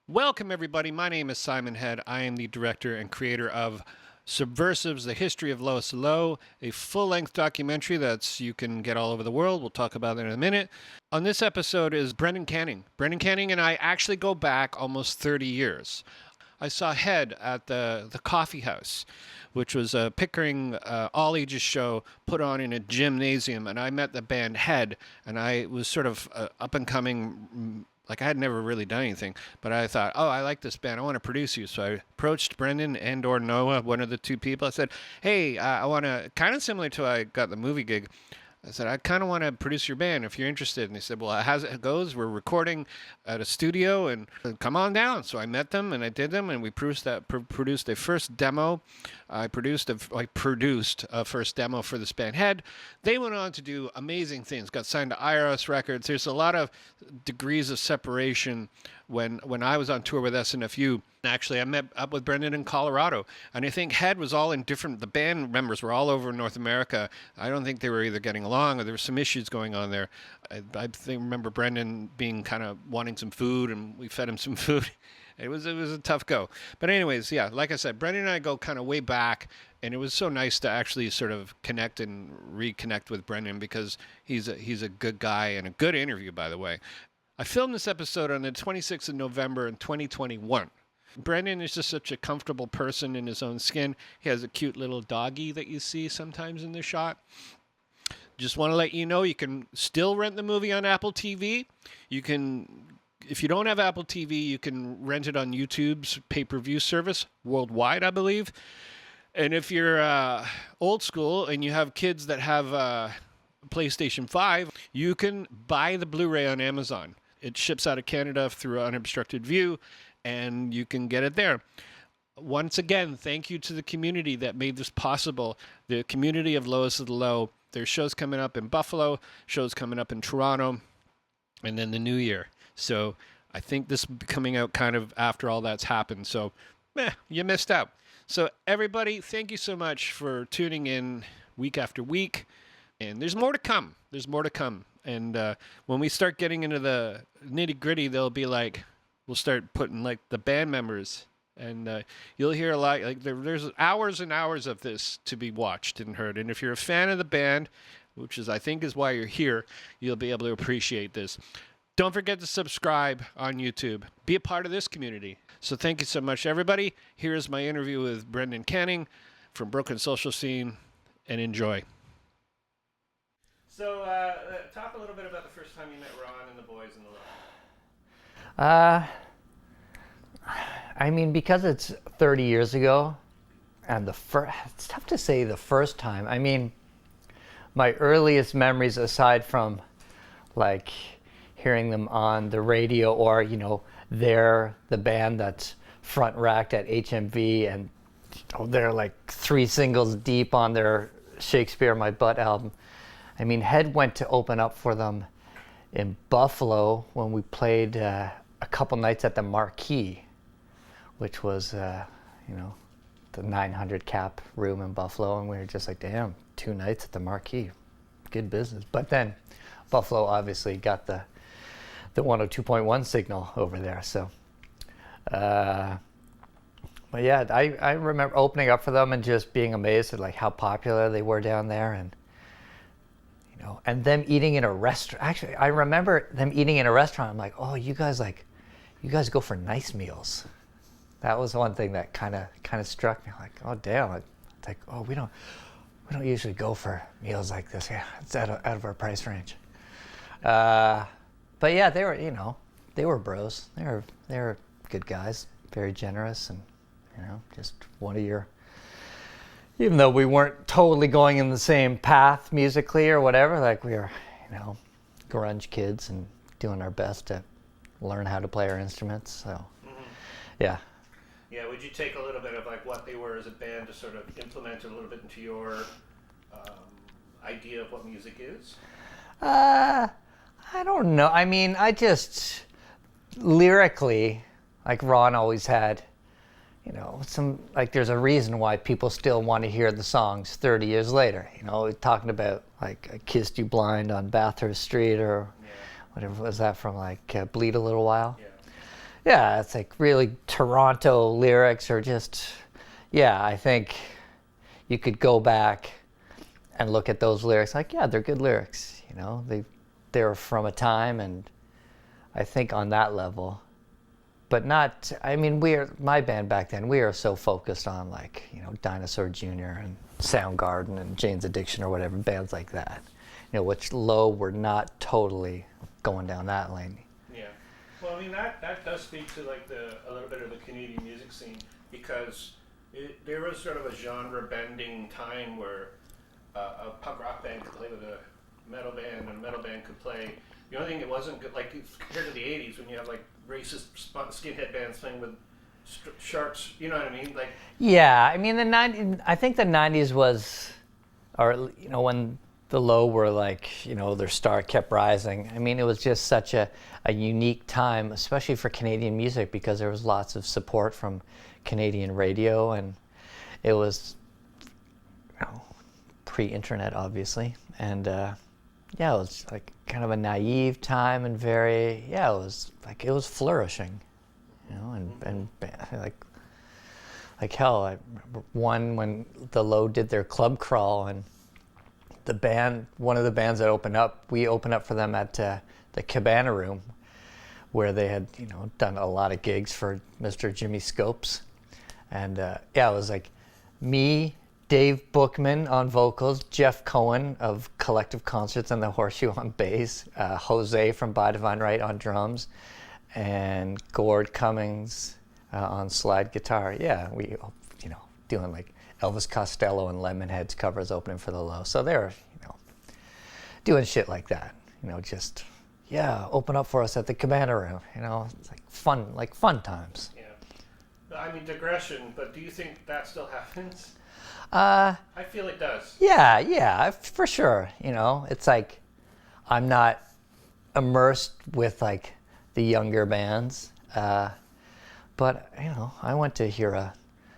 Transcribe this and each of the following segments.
Welcome, everybody. My name is Simon Head. I am the director and creator of Subversives, The History of Lois Low, a full-length documentary that's you can get all over the world. We'll talk about that in a minute. On this episode is Brendan Canning. Brendan Canning and I actually go back almost 30 years. I saw Head at the Coffee House, which was a Pickering all-ages show put on in a gymnasium, and I met the band Head, and I was sort of up-and-coming. Like, I had never really done anything, but I thought, oh, I like this band. I want to produce you. So I approached Brendan and or Noah, one of the two people. I said, hey, I want to, kind of similar to I got the movie gig. I said, I kind of want to produce your band if you're interested. And they said, well, how's it goes? We're recording at a studio and come on down. So I met them and I did them and we produced a first demo. I produced a first demo for this band Head. They went on to do amazing things, got signed to IRS Records. There's a lot of degrees of separation when I was on tour with SNFU. Actually, I met up with Brendan in Colorado, and I think Head was all in different, the band members were all over North America. I don't think they were either getting along or there were some issues going on there. Remember Brendan being kind of wanting some food, and we fed him some food. It was a tough go. But anyways, yeah, like I said, Brendan and I go kind of way back, and it was so nice to actually sort of connect and reconnect with Brendan because he's a good guy and a good interview, by the way. I filmed this episode on the 26th of November in 2021. Brendan is just such a comfortable person in his own skin. He has a cute little doggy that you see sometimes in the shot. Just want to let you know you can still rent the movie on Apple TV. You can, if you don't have Apple TV, you can rent it on YouTube's pay-per-view service worldwide, I believe. And if you're old school and you have kids that have PlayStation 5, you can buy the Blu-ray on Amazon. It ships out of Canada through Unobstructed View, and you can get it there. Once again, thank you to the community that made this possible. The community of Lois Low. There's shows coming up in Buffalo, shows coming up in Toronto, and then the new year. So I think this will be coming out kind of after all that's happened. So, you missed out. So everybody, thank you so much for tuning in week after week. And there's more to come. There's more to come. And when we start getting into the nitty gritty, they'll be like, we'll start putting like the band members, and you'll hear a lot. Like there's hours and hours of this to be watched and heard. And if you're a fan of the band, which is I think is why you're here, you'll be able to appreciate this. Don't forget to subscribe on YouTube. Be a part of this community. So thank you so much, everybody. Here is my interview with Brendan Canning from Broken Social Scene, and enjoy. So, talk a little bit about the first time you met Ron and the boys in the Low. I mean, because it's 30 years ago, and it's tough to say the first time. I mean, my earliest memories, aside from like hearing them on the radio or, they're the band that's front racked at HMV, and they're like 3 singles deep on their Shakespeare My Butt album. I mean, Head went to open up for them in Buffalo when we played a couple nights at the Marquee, which was, the 900 cap room in Buffalo. And we were just like, damn, 2 nights at the Marquee. Good business. But then Buffalo obviously got the 102.1 signal over there. So, but yeah, I remember opening up for them and just being amazed at like how popular they were down there. And them eating in a restaurant. Actually, I remember them eating in a restaurant. I'm like, oh, you guys go for nice meals. That was one thing that kind of struck me. Like, oh damn, it's like, oh, we don't usually go for meals like this. Yeah, it's out of our price range. But yeah, they were bros. They were good guys, very generous, and just one of your. Even though we weren't totally going in the same path musically or whatever, like we were, grunge kids and doing our best to learn how to play our instruments. So, yeah. Yeah, would you take a little bit of like what they were as a band to sort of implement a little bit into your idea of what music is? I don't know. I mean, I just lyrically, like Ron always had. There's a reason why people still want to hear the songs 30 years later. Talking about like I Kissed You Blind on Bathurst Street or whatever was that from, like Bleed a Little While. Yeah, it's like really Toronto lyrics are just, yeah, I think you could go back and look at those lyrics like, yeah, they're good lyrics. You know, they're from a time, and I think on that level, but not. I mean, my band back then. We are so focused on like Dinosaur Jr. and Soundgarden and Jane's Addiction or whatever bands like that. Which Low were not totally going down that lane. Yeah. Well, I mean that does speak to like a little bit of the Canadian music scene, because there was sort of a genre bending time where a punk rock band could play with a metal band, and a metal band could play. The only thing it wasn't good, like compared to the '80s when you have like racist skinhead bands playing with sharks, you know what I mean? Like, yeah, I mean I think the '90s was, or when the Low were like their star kept rising. I mean, it was just such a unique time, especially for Canadian music, because there was lots of support from Canadian radio, and it was pre-internet, obviously, and yeah, it was like kind of a naive time, and very, yeah, it was flourishing, and like hell. I remember when the Low did their club crawl, and one of the bands that opened up, we opened up for them at the Cabana Room, where they had done a lot of gigs for Mr. Jimmy Scopes, and yeah, it was like me, Dave Bookman on vocals, Jeff Cohen of Collective Concerts and the Horseshoe on bass, Jose from By Divine Right on drums, and Gord Cummings on slide guitar. Yeah, we doing like Elvis Costello and Lemonheads covers opening for the Low. So they're doing shit like that. Just open up for us at the Cabana Room. It's like fun times. Yeah. I mean, digression, but do you think that still happens? I feel it does. Yeah, for sure. It's like I'm not immersed with like the younger bands, but I went to hear a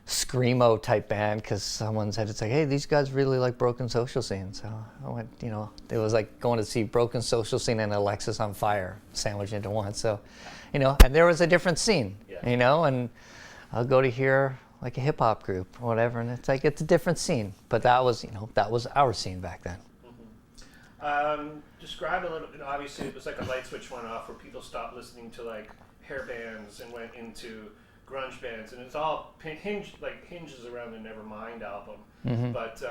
screamo type band because someone said, it's like, hey, these guys really like Broken Social Scene. So I went, it was like going to see Broken Social Scene and Alexis on Fire sandwiched into one. So, and there was a different scene, and I'll go to hear like a hip hop group or whatever, and it's like, it's a different scene. But that was our scene back then. Mm-hmm. Describe a little, obviously it was like a light switch went off where people stopped listening to like hair bands and went into grunge bands, and it's all hinges around the Nevermind album. Mm-hmm. But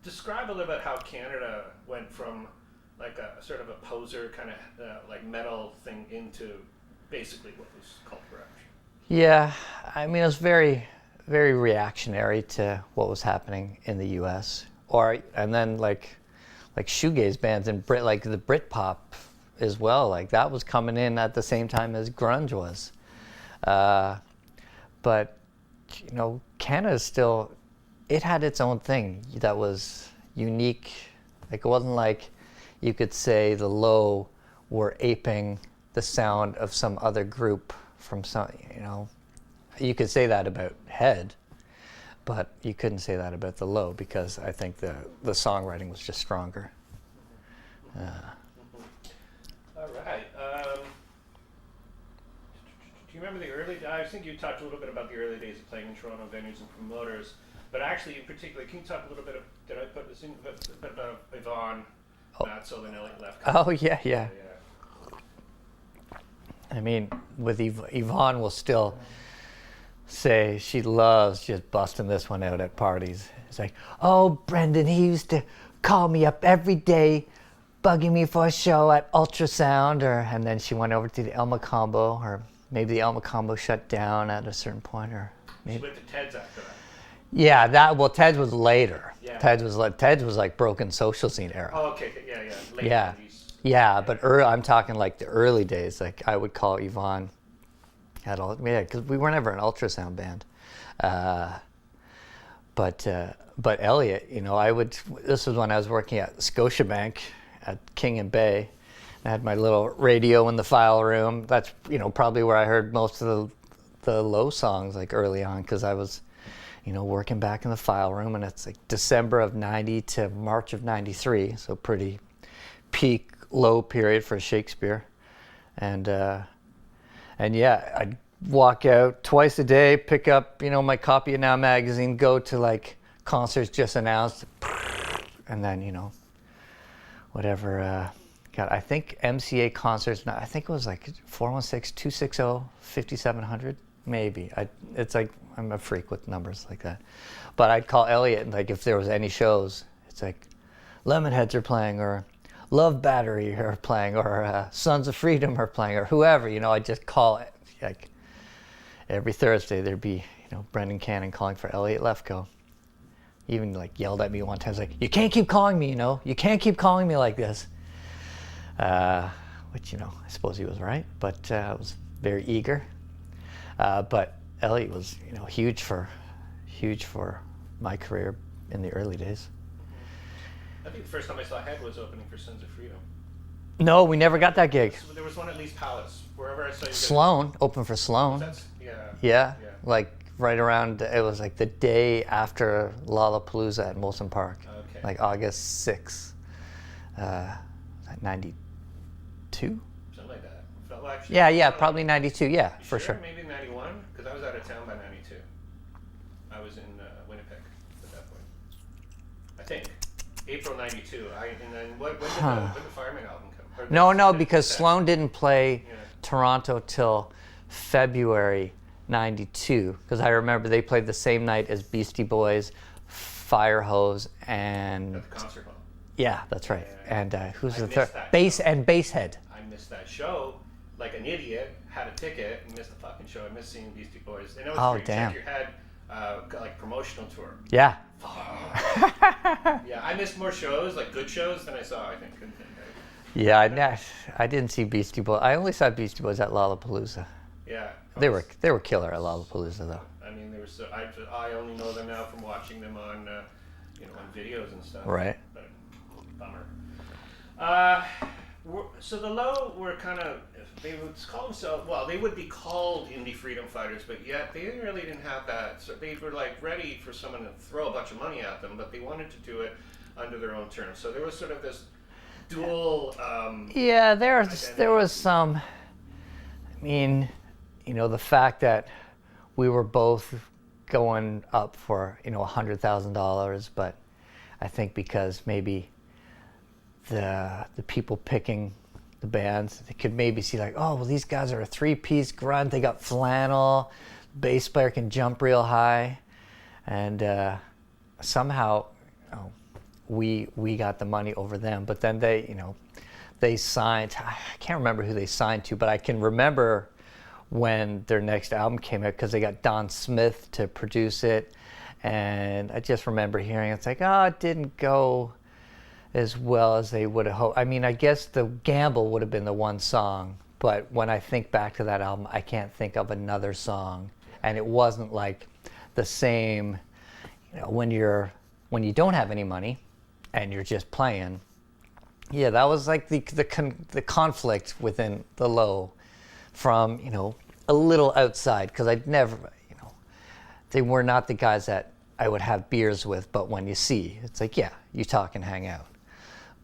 describe a little bit how Canada went from like a sort of a poser kind of like metal thing into basically what was called grunge. Yeah, I mean, it was very, very reactionary to what was happening in the U.S. And then like shoegaze bands and like the Britpop as well. Like that was coming in at the same time as grunge was. But Canada still, it had its own thing that was unique. Like it wasn't like you could say the Low were aping the sound of some other group from some, you could say that about Head, but you couldn't say that about the Low, because I think the songwriting was just stronger. All right. Do you remember the early? I think you talked a little bit about the early days of playing in Toronto venues and promoters, but actually, in particular, can you talk a little bit? Did I put this in? About Yvonne, Matt Solinelli left. Oh yeah. I mean, with Yvonne will still say she loves just busting this one out at parties. It's like, oh, Brendan, he used to call me up every day, bugging me for a show at Ultrasound, and then she went over to the Elma Combo, or maybe the Elma Combo shut down at a certain point, or maybe. She went to Ted's after that. Yeah, Ted's was later. Yeah. Ted's was like Broken Social Scene era. Oh, okay, yeah. Late yeah. 90s. Yeah, but I'm talking like the early days. Like I would call Yvonne because we were never an ultrasound band. But Elliot, this was when I was working at Scotiabank at King and Bay. I had my little radio in the file room. That's probably where I heard most of the Low songs like early on, because I was working back in the file room, and it's like December of '90 to March of '93, so pretty peak Low period for Shakespeare. And yeah, I'd walk out twice a day, pick up, my copy of Now magazine, go to like concerts just announced, and then, whatever. God, I think MCA concerts, I think it was like 416-260-5700, maybe. It's like, I'm a freak with numbers like that. But I'd call Elliot, and like if there was any shows, it's like Lemonheads are playing, or Love Battery are playing, or Sons of Freedom are playing, or whoever, I'd just call it. Like every Thursday there'd be, Brendan Cannon calling for Elliot Lefko. He even like yelled at me one time, like, you can't keep calling me, you can't keep calling me like this. Which, I suppose he was right, but I was very eager. But Elliot was, huge for my career in the early days. I think the first time I saw Head was opening for Sons of Freedom. No, we never got that gig. There was one at Lee's Palace. Wherever I saw you guys. Sloan, open for Sloan. Yeah, like right around, it was like the day after Lollapalooza at Molson Park. Okay. Like August 6th. 92? Something like that. Well, actually, Yeah, probably 92, yeah, for sure. Maybe 91, because I was out of town by 92. I was in Winnipeg at that point. I think. April 92. And then when did the Fireman album come? No, because Sloan didn't play Toronto till February 92, because I remember they played the same night as Beastie Boys, Firehose, and... At the concert hall. Yeah, that's right. And who's the third? Basshead. I missed that show like an idiot. Had a ticket and missed the fucking show. I missed seeing Beastie Boys. And it was great. Damn. You had got like promotional tour. Yeah. Yeah, I missed more shows, like good shows, than I saw. I think. Yeah, I didn't see Beastie Boys. I only saw Beastie Boys at Lollapalooza. Yeah. They were killer at Lollapalooza though. I mean, they were so. I only know them now from watching them on, on videos and stuff. Right. But, bummer. So the Low were kind of, they would call themselves, well, they would be called indie freedom fighters, but yet they really didn't have that. So they were like ready for someone to throw a bunch of money at them, but they wanted to do it under their own terms. So there was sort of this dual. Yeah, there was some. I mean, the fact that we were both going up for $100,000, but I think because maybe the people picking the bands, they could maybe see like, oh, well, these guys are a three-piece grunt. They got flannel. Bass player can jump real high, and somehow we got the money over them. But then they signed. I can't remember who they signed to, but I can remember when their next album came out because they got Don Smith to produce it, and I just remember hearing it's like, oh, it didn't go as well as they would have hoped. I mean, I guess the Gamble would have been the one song, but when I think back to that album, I can't think of another song, and it wasn't like the same. When you don't have any money and you're just playing. Yeah, that was like the conflict within the Low from, a little outside, because I'd never, they were not the guys that I would have beers with, but when you see, it's like, yeah, you talk and hang out.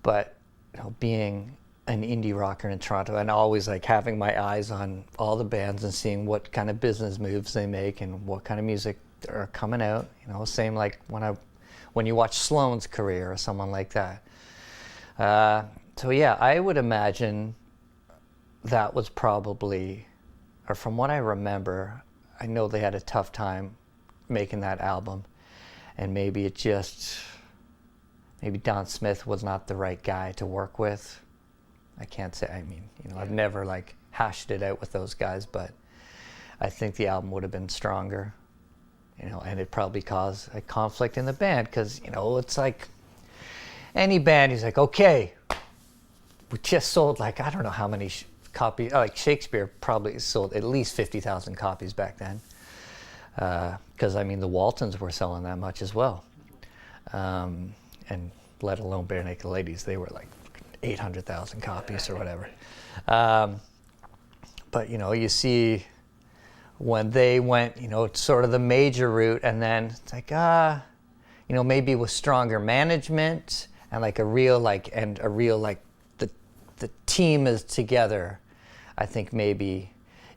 But, being an indie rocker in Toronto and always like having my eyes on all the bands and seeing what kind of business moves they make and what kind of music are coming out, same like when you watch Sloan's career or someone like that. So yeah, I would imagine that was probably, or from what I remember, I know they had a tough time making that album, and maybe Don Smith was not the right guy to work with. I can't say, I've never like hashed it out with those guys, but I think the album would have been stronger, and it probably caused a conflict in the band, because, it's like any band, he's like, okay, we just sold like, I don't know how many copies, like Shakespeare probably sold at least 50,000 copies back then. Because, the Waltons were selling that much as well. And let alone Bare Naked Ladies, they were like 800,000 copies or whatever. But, you see when they went, sort of the major route, and then it's like, maybe with stronger management and like a real the team is together, I think maybe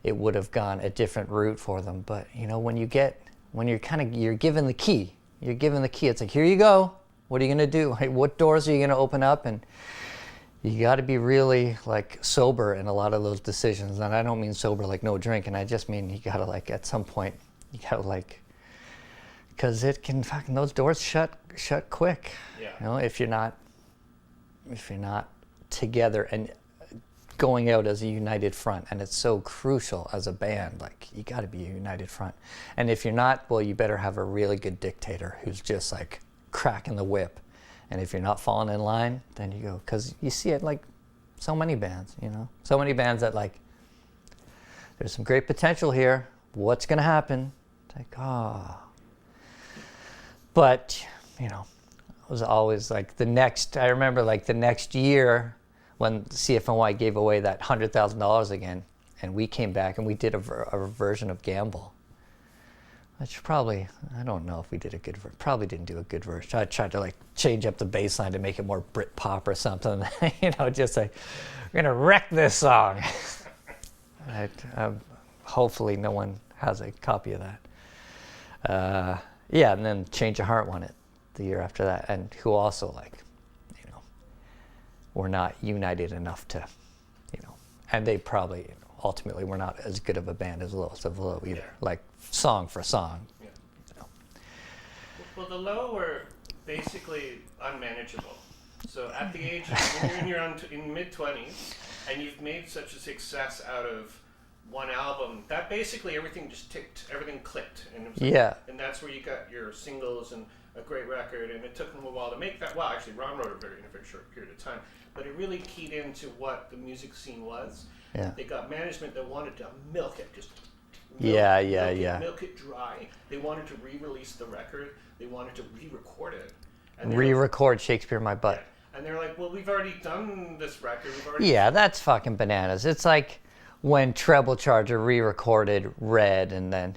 it would have gone a different route for them. But when you're given the key, it's like, here you go. What are you going to do? What doors are you going to open up? And you got to be really like sober in a lot of those decisions. And I don't mean sober like no drink, and I just mean you got to like at some point you got to like, because it can fucking, those doors shut quick. Yeah. If you're not together and going out as a united front. And it's so crucial as a band, like you got to be a united front. And if you're not, well, you better have a really good dictator who's just like cracking the whip. And if you're not falling in line, then you go, because you see it like so many bands, so many bands that like, there's some great potential here. What's going to happen? It's like, But, it was always like I remember like the next year when CFNY gave away that $100,000 again, and we came back and we did a version of Gamble. Which probably, I don't know if we did a good version. Probably didn't do a good version. I tried to like change up the bass line to make it more Brit pop or something. Just like, we're gonna wreck this song. Hopefully no one has a copy of that. Yeah, and then Change of Heart won it the year after that, and who also like, were not united enough to, and they probably ultimately were not as good of a band as Lowest of Low either. Yeah. Like song for song. Yeah. Well, the Low were basically unmanageable. So at the age of when you're in mid-20s and you've made such a success out of one album, that basically everything clicked, and it was like, and that's where you got your singles and a great record, and it took them a while to make that. Well, actually, Ron wrote it in a very short period of time, but it really keyed into what the music scene was. Yeah. They got management that wanted to milk it, just milk it dry. They wanted to re-release the record. They wanted to re-record it. Re-record Shakespeare in My Butt. Yeah. And they're like, well, we've already done this record. That's fucking bananas. It's like when Treble Charger re-recorded Red, and then,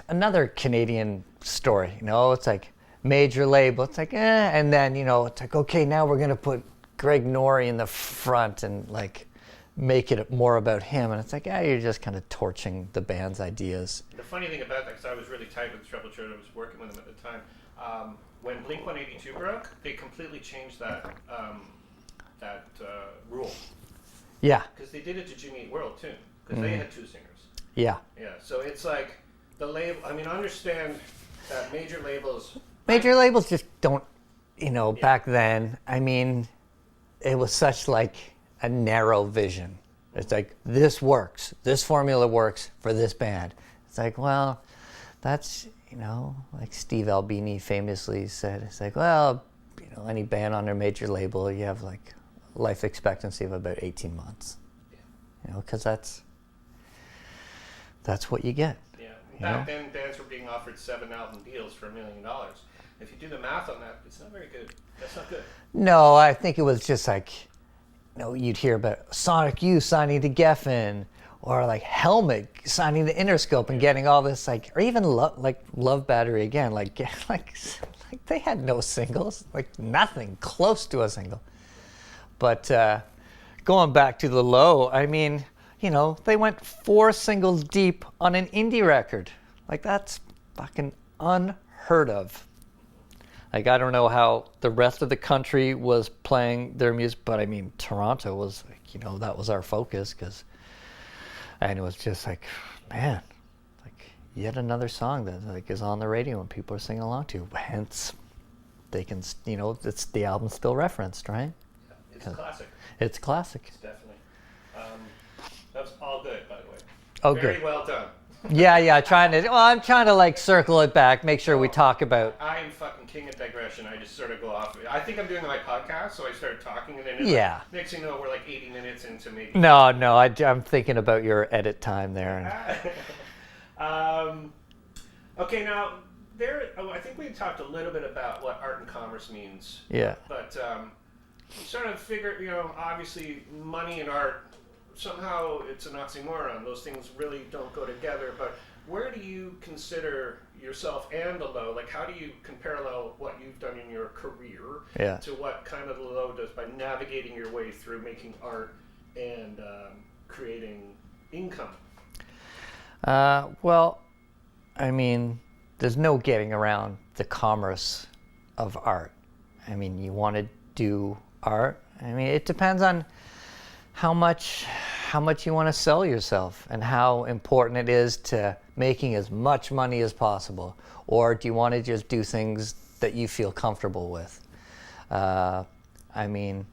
another Canadian story, it's like major label, it's like, and then, it's like, okay, now we're going to put Greg Norrie in the front and like make it more about him. And it's like, you're just kind of torching the band's ideas. The funny thing about that, because I was really tight with Treble Charger, I was working with them at the time, when Blink-182 broke, they completely changed that rule. Yeah. Because they did it to Jimmy Eat World too, because they had two singers. Yeah. Yeah, so it's like the label. I mean, understand that major labels just don't, back then. I mean, it was such like a narrow vision. It's like, this works. This formula works for this band. It's like, well, that's, like Steve Albini famously said, it's like, well, any band on their major label, you have like life expectancy of about 18 months. Yeah. Because that's what you get. Yeah. Back then, bands were being offered 7 album deals for $1 million. If you do the math on that, it's not very good. That's not good. No, I think it was just like, you'd hear about Sonic Youth signing to Geffen, or like Helmet signing to Interscope and getting all this, like, or even Love Battery again, like they had no singles, like nothing close to a single. But going back to the Low, I mean, they went 4 singles deep on an indie record. Like, that's fucking unheard of. Like, I don't know how the rest of the country was playing their music, but I mean, Toronto was, like, that was our focus, and it was just like, man, like, yet another song that like is on the radio and people are singing along to. Hence, they can, it's the album still referenced, right? Yeah, it's a classic. It's classic. It's definitely. That was all good, by the way. Oh, Very good. well done. Yeah, I'm trying to like circle it back, make sure we talk about. I am fucking king of digression. I just sort of go off of it. I think I'm doing my podcast, so I started talking, and then next thing you know, we're like 80 minutes into maybe. No, I'm thinking about your edit time there. Okay, now I think we talked a little bit about what art and commerce means. Yeah. But sort of figure, obviously money and art, somehow it's an oxymoron. Those things really don't go together. But where do you consider yourself and the Low? Like, how do you parallel what you've done in your career to what kind of the Low does by navigating your way through making art and creating income Well, I mean, there's no getting around the commerce of art. I mean, you want to do art. I mean, it depends on how much you want to sell yourself and how important it is to making as much money as possible. Or do you want to just do things that you feel comfortable with? I mean,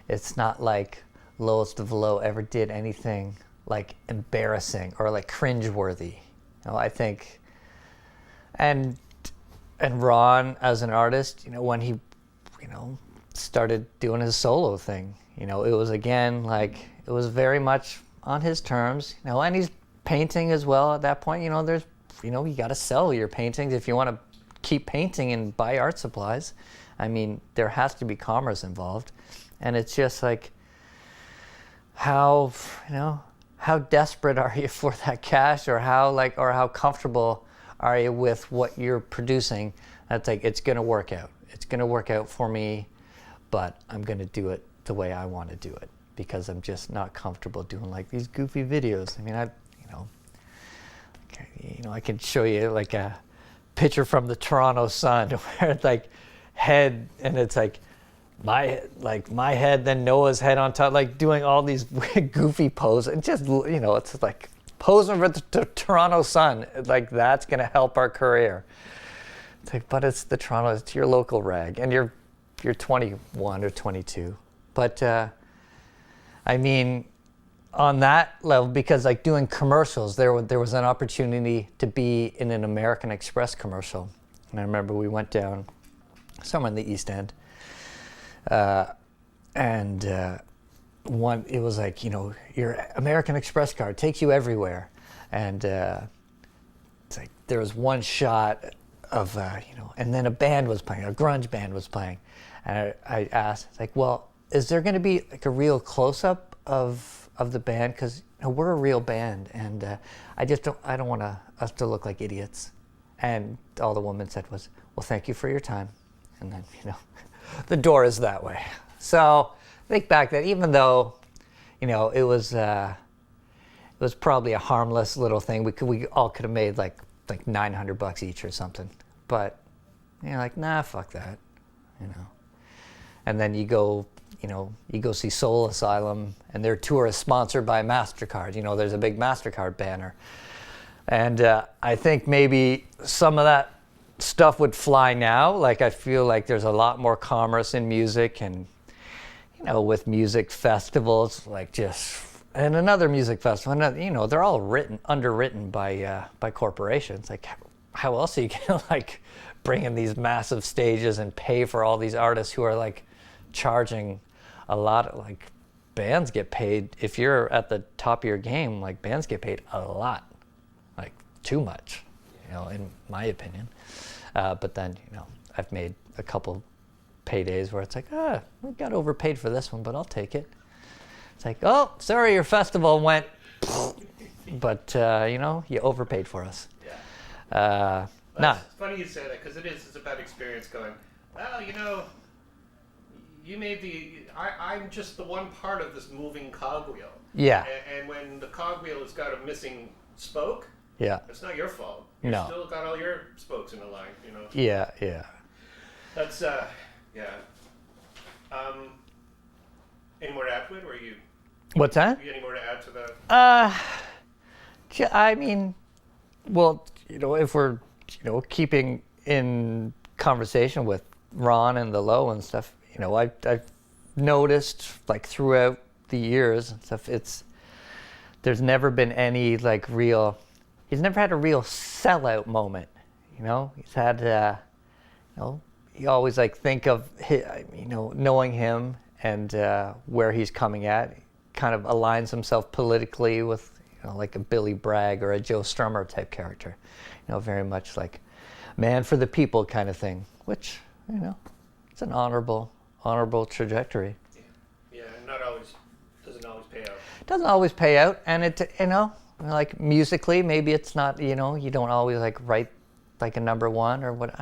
it's not like Lowest of Low ever did anything like embarrassing or like cringeworthy. I think, and Ron as an artist, when he, started doing his solo thing, it was again like it was very much on his terms, and he's painting as well at that point. There's, you got to sell your paintings if you want to keep painting and buy art supplies. I mean, there has to be commerce involved, and it's just like how desperate are you for that cash, or how comfortable are you with what you're producing? That's like, it's going to work out. It's going to work out for me, but I'm going to do it the way I want to do it because I'm just not comfortable doing like these goofy videos. I mean, I can show you like a picture from the Toronto Sun where it's like head, and it's like my head, then Noah's head on top, like doing all these goofy poses, and just it's like posing for the Toronto Sun. Like that's gonna help our career. It's like, but it's the Toronto, it's your local rag, and you're 21 or 22. But I mean, on that level, because like doing commercials, there was an opportunity to be in an American Express commercial, and I remember we went down somewhere in the East End. And it was like, your American Express card takes you everywhere. And it's like there was one shot of, and then a band was playing, a grunge band was playing. And I asked, it's like, well, is there going to be like a real close-up of the band? Because we're a real band, and I don't want us to look like idiots. And all the woman said was, well, thank you for your time. And then, the door is that way. So think back that even though, it was probably a harmless little thing. We all could have made like $900 each or something. But like, nah, fuck that. And then you go see Soul Asylum, and their tour is sponsored by MasterCard. There's a big MasterCard banner. And I think maybe some of that stuff would fly now. Like, I feel like there's a lot more commerce in music, and with music festivals, and another music festival, they're all underwritten by corporations. Like, how else are you gonna like bring in these massive stages and pay for all these artists who are like charging a lot? Of, like, bands get paid, if you're at the top of your game, like bands get paid a lot, like too much, in my opinion. But then, I've made a couple paydays where it's like, we got overpaid for this one, but I'll take it. It's like, oh, sorry, your festival went, but you overpaid for us. Yeah. Nah. It's funny you say that, because it's a bad experience going, well, you made I'm just the one part of this moving cogwheel. Yeah. And when the cogwheel has got a missing spoke, yeah, it's not your fault. No. You still got all your spokes in the line, Yeah, yeah. That's, yeah. Any more to add to it, or are you... What's that? Any more to add to that? I mean, well, if we're, keeping in conversation with Ron and the Low and stuff, I've noticed, like, throughout the years and stuff, there's never been any, like, he's never had a real sellout moment, He's had, you always, like, think of, knowing him and where he's coming at, kind of aligns himself politically with, like a Billy Bragg or a Joe Strummer type character, very much like man for the people kind of thing, which, it's an honorable trajectory. Yeah, doesn't always pay out. Doesn't always pay out, and it, like musically, maybe it's not, you don't always like write like a number one or what.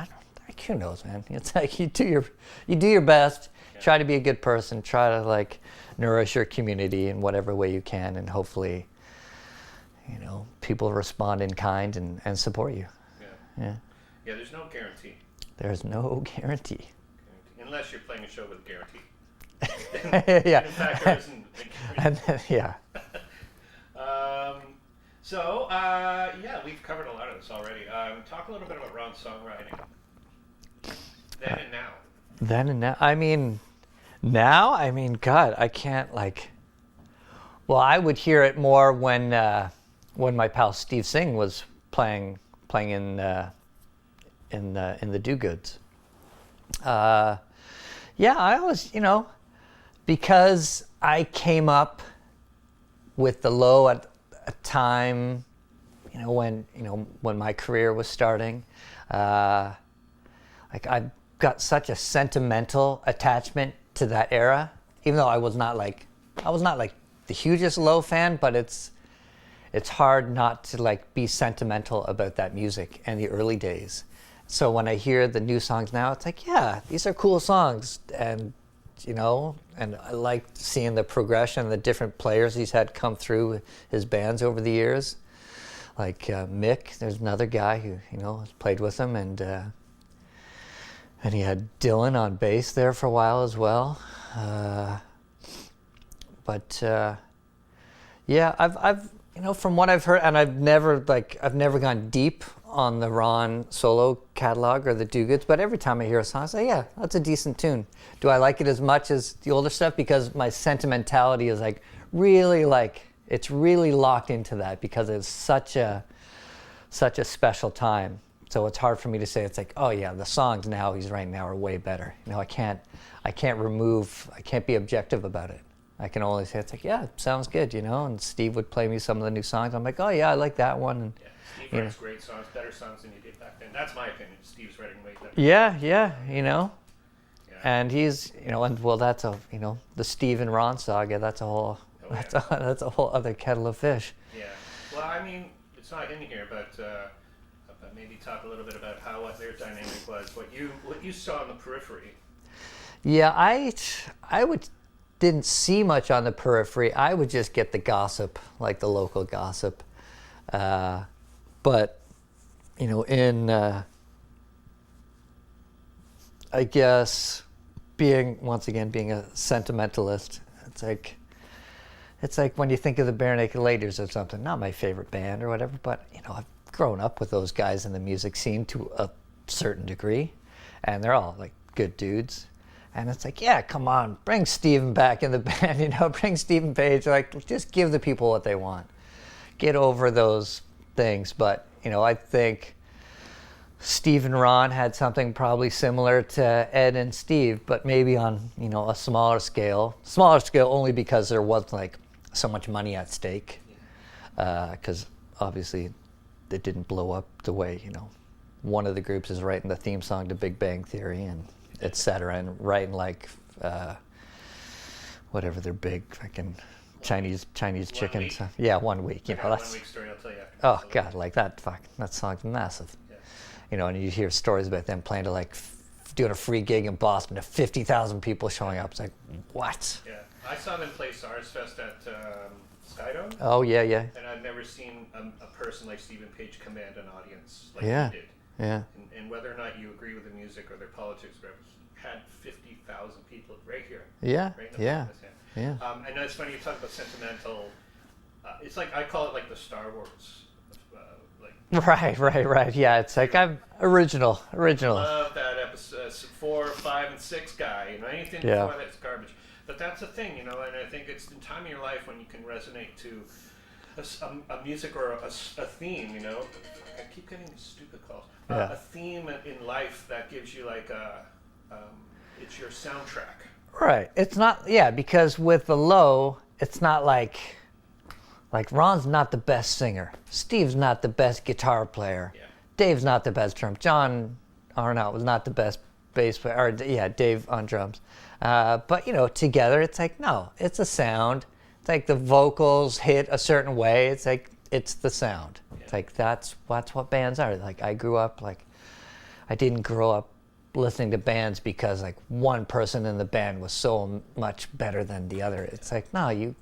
Who knows, man? It's like you do your best, try to be a good person, try to like nourish your community in whatever way you can, and hopefully, people respond in kind and support you. Yeah. Yeah. Yeah, there's no guarantee. There's no guarantee. Unless you're playing a show with a guarantee. Yeah. In fact, there isn't a guarantee. And yeah. Yeah, we've covered a lot of this already. Talk a little bit about Ron's songwriting. Then and now. Then and now, God, I can't well, I would hear it more when my pal Steve Singh was playing in the Do-Goods. Yeah, I always, because I came up with the Low at a time, when my career was starting. I've got such a sentimental attachment to that era, even though I was not like the hugest Low fan, but it's hard not to be sentimental about that music and the early days. So when I hear the new songs now, it's yeah, these are cool songs, and and I like seeing the progression, the different players he's had come through his bands over the years. Like Mick, there's another guy who has played with him, and he had Dylan on bass there for a while as well. Yeah, I've from what I've heard, and I've never gone deep on the Ron solo catalog or the Do-Goods, but every time I hear a song, I say, yeah, that's a decent tune. Do I like it as much as the older stuff? Because my sentimentality is really it's really locked into that, because it's such a special time. So it's hard for me to say it's oh yeah, the songs now he's writing now are way better. I can't be objective about it. I can only say it's yeah, it sounds good, and Steve would play me some of the new songs. I'm oh yeah, I like that one. And Steve writes great songs, better songs than you did back then. That's my opinion. Steve's writing way better. Yeah. Yeah. And he's, and well, that's the Steve and Ron saga. That's a whole, that's a whole other kettle of fish. Yeah. Well, it's not in here, but maybe talk a little bit about what their dynamic was, what you saw on the periphery. Yeah, I didn't see much on the periphery. I would just get the gossip, the local gossip. But I guess being a sentimentalist, it's like when you think of the Bare Naked Ladies or something, not my favorite band or whatever, but I've grown up with those guys in the music scene to a certain degree, and they're all good dudes. And it's yeah, come on, bring Steven back in the band, bring Stephen Page, just give the people what they want. Get over those things. But, I think Steve and Ron had something probably similar to Ed and Steve, but maybe on, a smaller scale. Smaller scale only because there wasn't so much money at stake. Because obviously it didn't blow up the way, one of the groups is writing the theme song to Big Bang Theory and etc. and writing whatever their big fucking Chinese chicken. Yeah, 1 week. That's 1 week story, I'll tell you after. Oh God, that song's massive. Yeah. And you hear stories about them playing to doing a free gig in Boston to 50,000 people showing up. It's what? Yeah, I saw them play SARS Fest at Skydome. Oh yeah. And I've never seen a person like Stephen Page command an audience like he did. Yeah. And whether or not you agree with the music or their politics, he had 50,000 people right here. Yeah. Right in the Yeah. Yeah. I know it's funny you talk about sentimental. It's I call it the Star Wars. Right. Yeah, it's I'm original. I love that episode 4, 5, and 6 guy. Anything before that's garbage. But that's the thing, and I think it's the time in your life when you can resonate to a music or a theme. I keep getting stupid calls. A theme in life that gives you it's your soundtrack. Right. It's not, because with the Low, it's not like Ron's not the best singer. Steve's not the best guitar player. Yeah. Dave's not the best drum. John Arrnott was not the best bass player. Or, Dave on drums. But, together, it's no, it's a sound. It's the vocals hit a certain way. It's it's the sound. Yeah. It's that's what bands are. I grew up, I didn't grow up listening to bands because one person in the band was so much better than the other. It's no, you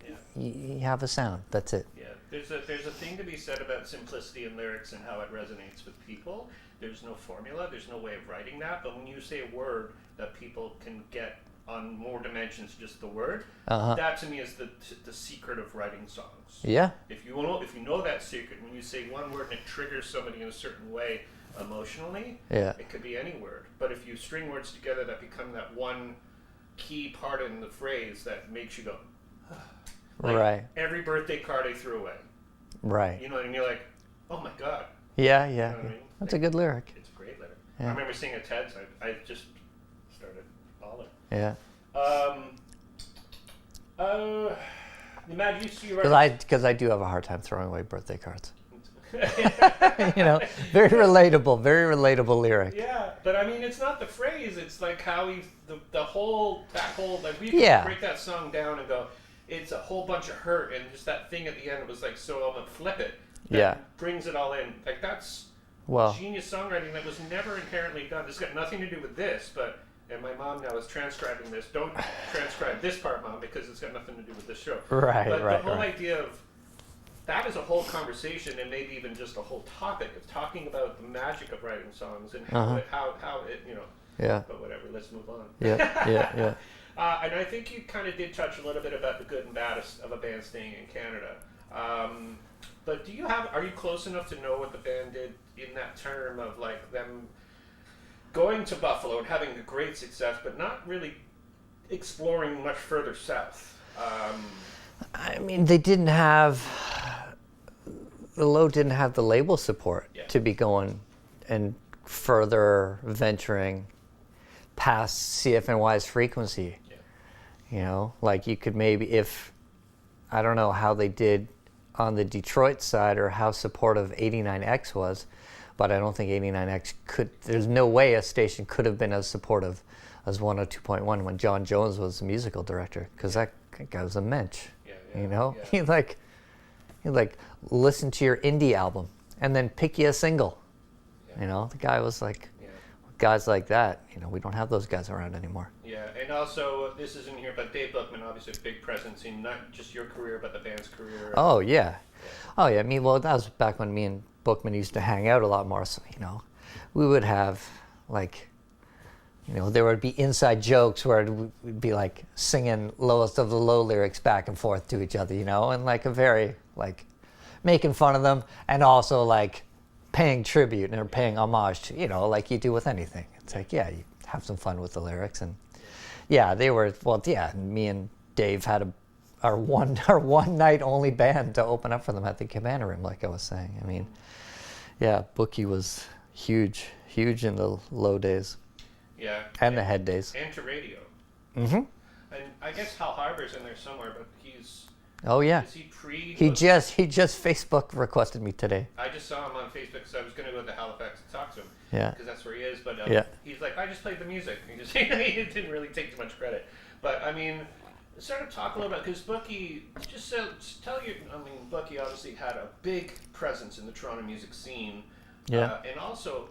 have a sound. That's it. Yeah. There's a thing to be said about simplicity in lyrics and how it resonates with people. There's no formula. There's no way of writing that. But when you say a word that people can get on more dimensions, just the word, that to me is the secret of writing songs. Yeah. If you know that secret, when you say one word and it triggers somebody in a certain way emotionally, it could be any word. But if you string words together that become that one key part in the phrase that makes you go, like right. every birthday card I threw away. Right. You know what I mean? You're like, oh my God. Yeah, yeah. You know what I mean? That's a good lyric. It's a great lyric. Yeah. I remember seeing at TED's, I just started bawling. Yeah. Imagine you write... Because I do have a hard time throwing away birthday cards. You know, very relatable lyric. Yeah, but I mean, it's not the phrase. It's like how that whole like we can break that song down and go, it's a whole bunch of hurt, and just that thing at the end was like, so I'm gonna flip it. That brings it all in. Like that's genius songwriting that was never inherently done. It's got nothing to do with this, but. And my mom now is transcribing this. Don't transcribe this part, Mom, because it's got nothing to do with this show. Right, but the whole idea of that is a whole conversation, and maybe even just a whole topic of talking about the magic of writing songs and how it you know. Yeah. But whatever, let's move on. Yeah. And I think you kind of did touch a little bit about the good and bad of a band staying in Canada. But are you close enough to know what the band did in that term of like them going to Buffalo and having a great success, but not really exploring much further south? I mean, the Low didn't have the label support to be going and further venturing past CFNY's frequency. Yeah. You know, like you could maybe I don't know how they did on the Detroit side or how supportive 89X was, but I don't think 89X there's no way a station could have been as supportive as 102.1 when John Jones was the musical director, because that guy was a mensch. You know? He'd like listen to your indie album and then pick you a single. You know, the guy was like, guys like that, you know, we don't have those guys around anymore. Yeah, and also, this isn't here, but Dave Bookman, obviously a big presence in not just your career, but the band's career. Oh, yeah. Oh, yeah. I mean, well, that was back when me and Bookman used to hang out a lot more, so, you know, we would have, like, you know, there would be inside jokes where we'd be, like, singing Lowest of the Low lyrics back and forth to each other, you know, and, like, a very, like, making fun of them and also, like, paying tribute or paying homage to, you know, like you do with anything. It's like, yeah, you have some fun with the lyrics. And, yeah, they were, well, yeah, me and Dave had our one night only band to open up for them at the Cabana Room, like I was saying. I mean, yeah, Bookie was huge in the Low days. Yeah. And the Head days. And to radio. Mm-hmm. And I guess Hal Harber's in there somewhere, but he's... Oh, yeah. Is he pre... He just Facebook requested me today. I just saw him on Facebook because I was going to go to Halifax and talk to him. Yeah. Because that's where he is. But yeah. He's like, I just played the music. He didn't really take too much credit. But, I mean, sort of talk a little bit, because Bookie, Bookie obviously had a big presence in the Toronto music scene. Yeah. And also,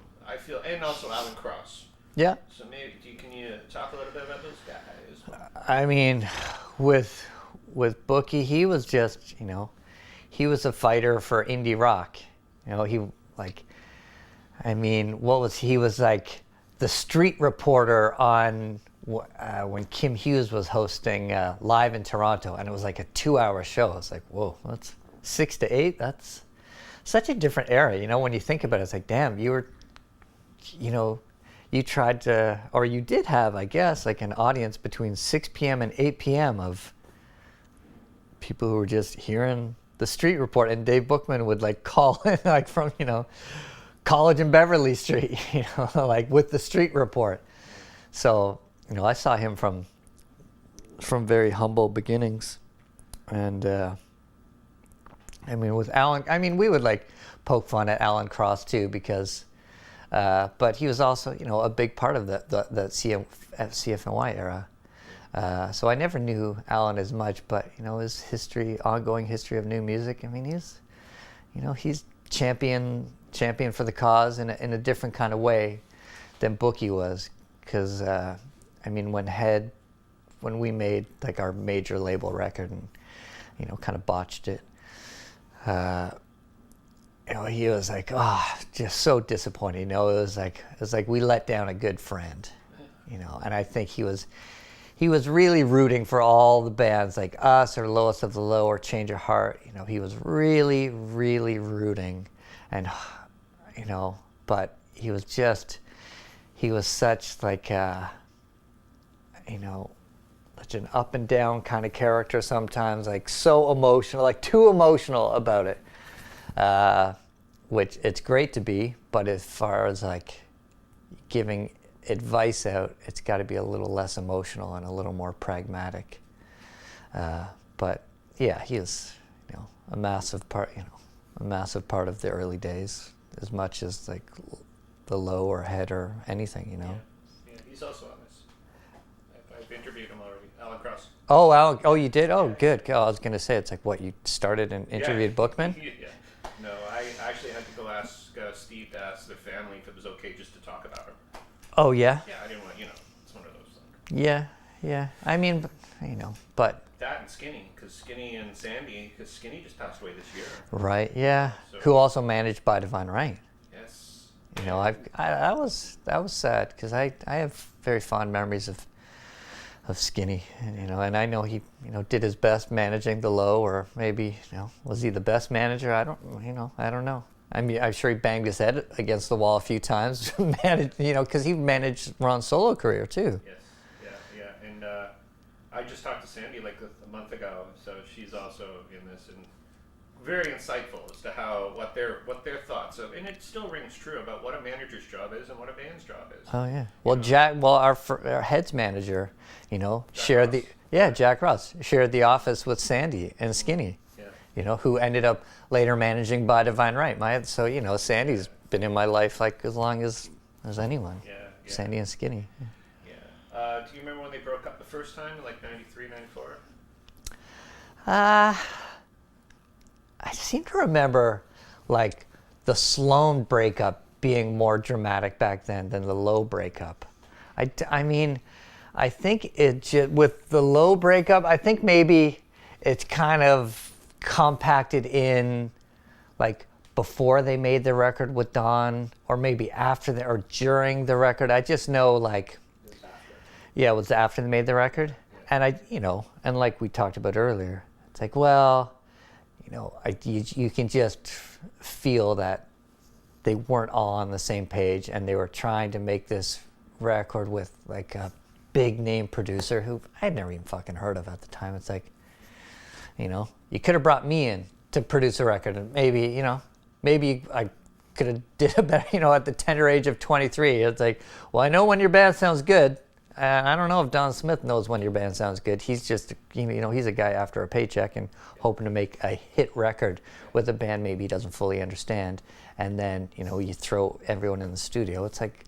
and also Alan Cross. Yeah. So maybe, can you talk a little bit about those guys? I mean, with Bookie, he was just, you know, he was a fighter for indie rock. You know, he was like the street reporter on when Kim Hughes was hosting Live in Toronto, and it was like a 2-hour show. It's like, whoa, that's 6 to 8. That's such a different era. You know, when you think about it, it's like, damn, you tried to, or you did have, I guess, like an audience between 6 p.m. and 8 p.m. of people who were just hearing the street report, and Dave Bookman would like call in like from, you know, College and Beverly Street, you know, like with the street report. So, you know, I saw him from very humble beginnings. And I mean, with Alan, I mean, we would like poke fun at Alan Cross too, because but he was also, you know, a big part of the CFNY era. So I never knew Alan as much, but, you know, his ongoing history of new music, I mean, he's champion for the cause in a different kind of way than Bookie was. Because, I mean, when we made, like, our major label record and, you know, kind of botched it, he was like, oh, just so disappointed. It was like we let down a good friend, and I think he was really rooting for all the bands like us or Lowest of the Low or Change of Heart. He was really, really rooting, and but he was such like such an up and down kind of character sometimes, like so emotional, like too emotional about it. Which it's great to be, but as far as like giving advice out, it's got to be a little less emotional and a little more pragmatic. But yeah, he is, a massive part of the early days, as much as like the Low or Head or anything, Yeah, he's also on this. I've interviewed him already. Alan Cross. Oh, Alan. Oh, you did? Oh, good. I was going to say, it's like, what, you started and interviewed Bookman? Yeah. No, I actually had to go ask Steve to ask their family if it was okay just to talk about him. Oh, yeah? Yeah, I didn't want, it's one of those things. Yeah. I mean, but... That and Skinny, because Skinny and Sandy, because Skinny just passed away this year. Right, yeah. So, who also managed By Divine Right. Yes. That was sad, because I have very fond memories of Skinny, and I know he, did his best managing the Low, or maybe, was he the best manager? I don't know. I mean, I'm sure he banged his head against the wall a few times, because he managed Ron's solo career too. Yes, yeah, and I just talked to Sandy like a month ago, so she's also in this, and very insightful as to what their thoughts of, and it still rings true about what a manager's job is and what a band's job is. Oh yeah. Well, our Head's manager, Jack Ross shared the office with Sandy and Skinny. Yeah. Who ended up later managing By Divine Right. So Sandy's been in my life like as long as anyone. Yeah. Sandy and Skinny. Yeah. Do you remember when they broke up the first time in like 93, 94? I seem to remember, like, the Sloan breakup being more dramatic back then than the Low breakup. I mean, I think with the Low breakup, I think maybe it's kind of compacted in, like, before they made the record with Don, or maybe after or during the record. I just know, like, it was after they made the record. And and like we talked about earlier, it's like, well, you can just feel that they weren't all on the same page, and they were trying to make this record with like a big name producer who I had never even fucking heard of at the time. It's like, you could have brought me in to produce a record, and maybe I could have did a better, at the tender age of 23. It's like, well, I know when your band sounds good. I don't know if Don Smith knows when your band sounds good. He's just, he's a guy after a paycheck and hoping to make a hit record with a band maybe he doesn't fully understand. And then, you throw everyone in the studio. It's like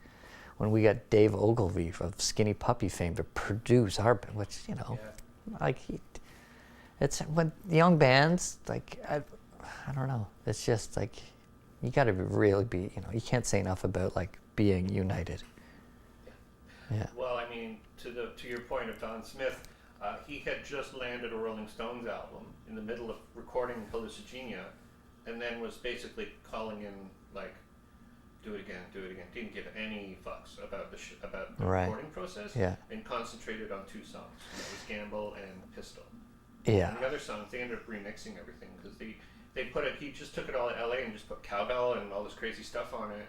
when we got Dave Ogilvy of Skinny Puppy fame to produce our band, which, it's when young bands, like, I don't know. It's just like, you got to really be, you can't say enough about like being united. Yeah. Well, I mean, to your point of Don Smith, he had just landed a Rolling Stones album in the middle of recording Hallucigenia, and then was basically calling in like, do it again. Didn't give any fucks about the recording process, and concentrated on two songs. And it was Gamble and Pistol. Yeah. And the other songs, they ended up remixing everything because they put it. He just took it all to LA and just put cowbell and all this crazy stuff on it.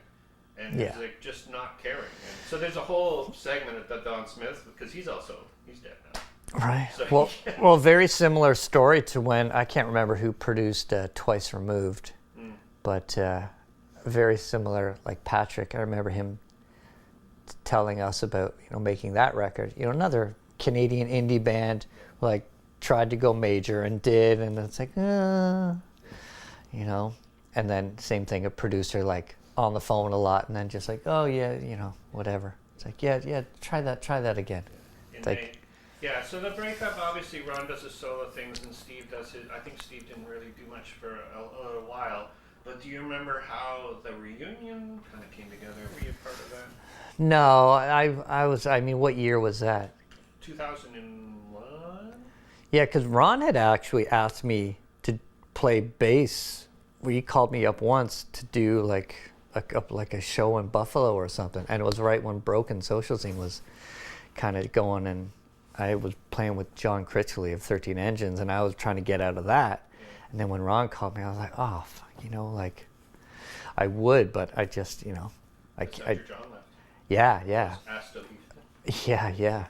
And it's like just not caring. And so there's a whole segment of Don Smith, because he's dead now. Right. So well, very similar story to when, I can't remember who produced Twice Removed, but very similar, like Patrick. I remember him telling us about, making that record. Another Canadian indie band, like, tried to go major and did, and it's like, and then same thing, a producer, like, on the phone a lot, and then just like, oh yeah, whatever. It's like, yeah, try that again. It's like, so the breakup, obviously Ron does his solo things and Steve does his. I think Steve didn't really do much for a while, but do you remember how the reunion kind of came together? Were you part of that? No, I was, what year was that? 2001? Yeah, because Ron had actually asked me to play bass. He called me up once to do like a show in Buffalo or something, and it was right when Broken Social Scene was kind of going, and I was playing with John Critchley of 13 Engines, and I was trying to get out of that. And then when Ron called me, I was like, oh, fuck, like I would, but I just, I John left. Yeah. Asked to leave. Yeah.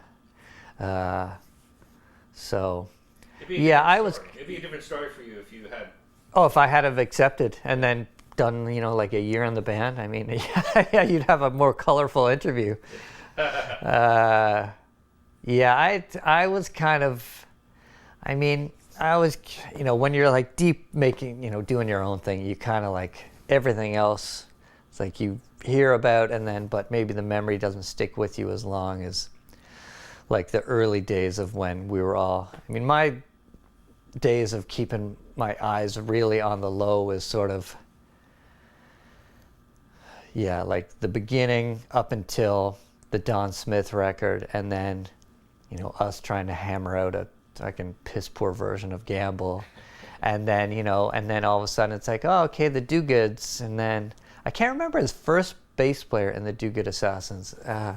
So, It'd be a different story for you if you had. Oh, if I had have accepted and then done, like a year in the band, I mean, yeah, you'd have a more colorful interview. I was kind of, I was, when you're like deep making, doing your own thing, you kind of like everything else, it's like you hear about but maybe the memory doesn't stick with you as long as like the early days of when we were all, my days of keeping my eyes really on the low is sort of, like the beginning up until the Don Smith record, and then, us trying to hammer out a fucking piss poor version of Gamble, and then, and then all of a sudden it's like, oh, okay, the Do-Goods, and then I can't remember his first bass player in the Do-Good Assassins. I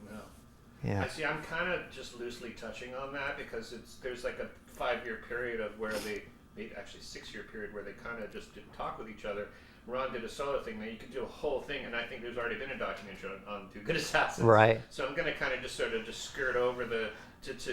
know. Yeah. See, I'm kind of just loosely touching on that because there's like a 5-year period of where maybe actually 6-year period where they kind of just didn't talk with each other. Ron did a solo thing. Now you could do a whole thing, and I think there's already been a documentary on Do Good Assassins. Right. So I'm going to kind of just sort of just skirt over to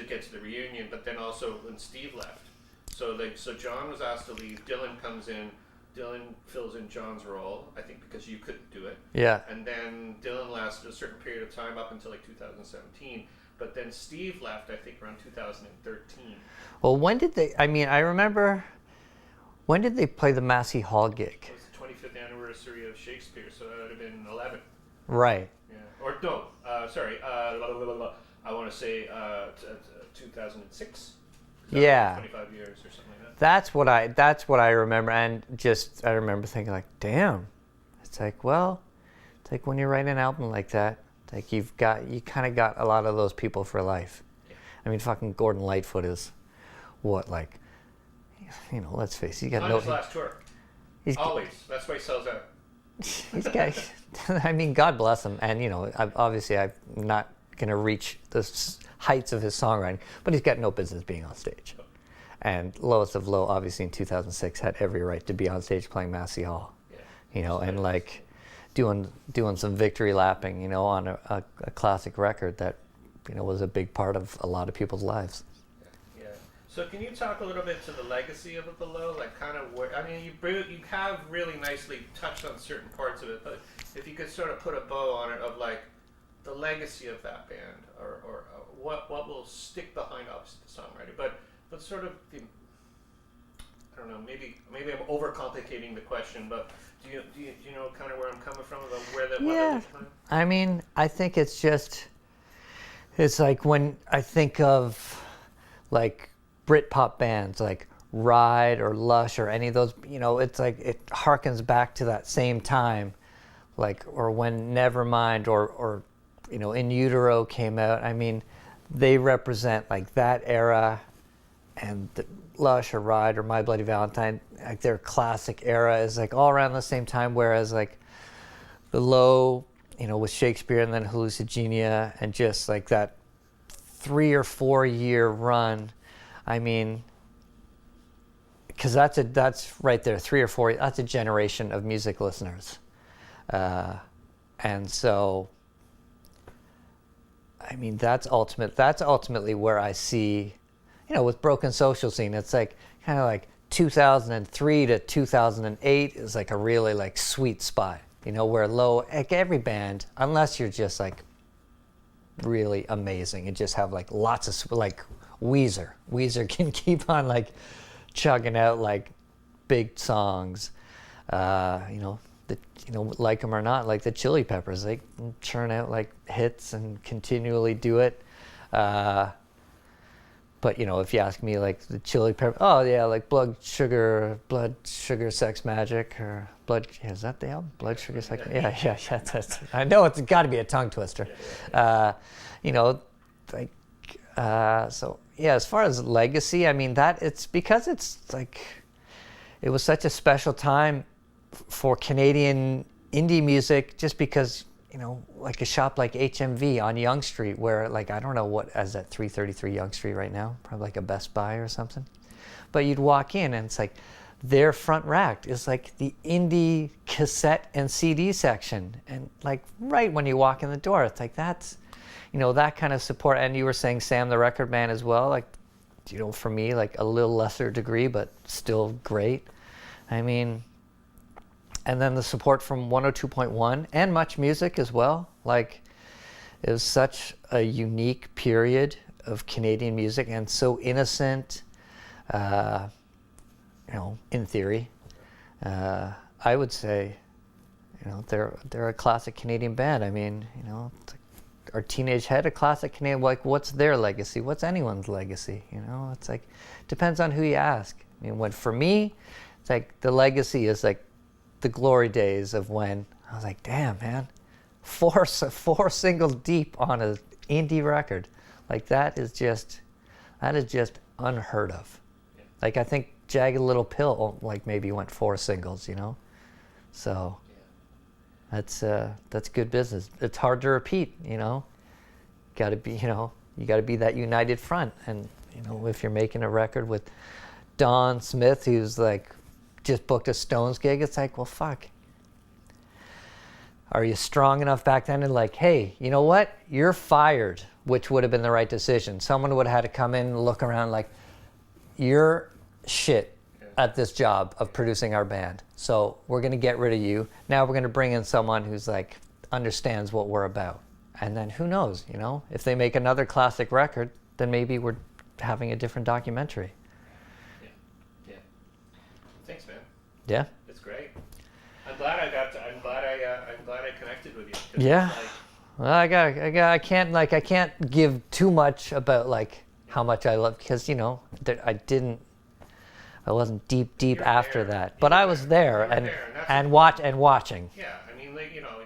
get to the reunion, but then also when Steve left. So John was asked to leave. Dylan comes in. Dylan fills in John's role, I think, because you couldn't do it. Yeah. And then Dylan lasted a certain period of time up until like 2017. But then Steve left, I think, around 2013. Well, when did they? I remember. When did they play the Massey Hall gig? It was the 25th anniversary of Shakespeare, so that would have been 11. Right. Yeah. Or no, sorry. I want to say 2006. Yeah. 25 years or something like that. That's what I remember, and just I remember thinking like, damn. It's like, well, it's like when you're writing an album like that, it's like you kind of got a lot of those people for life. Yeah. Fucking Gordon Lightfoot is what, like, let's face it, he got on no. his last tour. Always. That's why he sells out. He's got. God bless him, and obviously I'm not gonna reach the heights of his songwriting, but he's got no business being on stage. And Lowest of Low, obviously in 2006, had every right to be on stage playing Massey Hall. Yeah. And like doing some victory lapping, on a classic record that, was a big part of a lot of people's lives. Yeah. So can you talk a little bit to the legacy of the Low, like kind of where, you have really nicely touched on certain parts of it, but if you could sort of put a bow on it of like the legacy of that band, or what will stick behind obviously the songwriting, but sort of the, I don't know, maybe I'm overcomplicating the question, but do you know kind of where I'm coming from about where that? Yeah. I think it's like when I think of like Britpop bands like Ride or Lush or any of those, it's like it harkens back to that same time, like, or when Nevermind or In Utero came out. They represent like that era, and the Lush or Ride or My Bloody Valentine, like their classic era is like all around the same time, whereas like the Low, with Shakespeare and then Hallucigenia and just like that 3 or 4 year run, because that's right there, 3 or 4, that's a generation of music listeners. And so, that's ultimately where I see, with Broken Social Scene, it's like kind of like 2003 to 2008 is like a really like sweet spot, where Low, like every band, unless you're just like really amazing and just have like lots of, like Weezer can keep on like chugging out like big songs, like them or not, like the Chili Peppers, they churn out like hits and continually do it. But if you ask me, like the Chili Peppers, oh yeah, like Blood Sugar Sex Magic, or is that the album? Blood Sugar Sex Magic? Yeah. That's, I know it's got to be a tongue twister. So yeah, as far as legacy, I mean, that it's because it's like, it was such a special time for Canadian indie music, just because, you know, like a shop like HMV on Yonge Street, where, like, I don't know what is at 333 Yonge Street right now, probably like a Best Buy or something. But you'd walk in and it's like their front rack is like the indie cassette and CD section, and like right when you walk in the door, it's like, that's, you know, that kind of support. And you were saying Sam the Record Man as well, like, you know, for me, like a little lesser degree, but still great. I mean, and then the support from 102.1 and Much Music as well. Like, it was such a unique period of Canadian music, and so innocent, you know, in theory. I would say, you know, they're a classic Canadian band. I mean, you know, our Teenage Head, a classic Canadian. Like, what's their legacy? What's anyone's legacy? You know, it's like, depends on who you ask. I mean, when, for me, it's like the legacy is like the glory days of when I was like, damn, man, four singles deep on an indie record, like that is just unheard of. Yeah. Like, I think Jagged Little Pill, like, maybe went 4 singles, you know. So that's good business. It's hard to repeat, you know. Got to be, you know, you got to be that united front. And, you know, if you're making a record with Don Smith, who's like just booked a Stones gig, it's like, well, fuck. Are you strong enough back then and like, hey, you know what? You're fired, which would have been the right decision. Someone would have had to come in and look around like, you're shit at this job of producing our band. So we're going to get rid of you. Now we're going to bring in someone who's like, understands what we're about. And then who knows, you know, if they make another classic record, then maybe we're having a different documentary. Yeah. Thanks, man. Yeah. It's great. I'm glad I connected with you. Yeah. Well, I can't give too much about like how much I love, because, you know, I wasn't deep after that, but I was there and watching. Yeah, I mean, like, you know,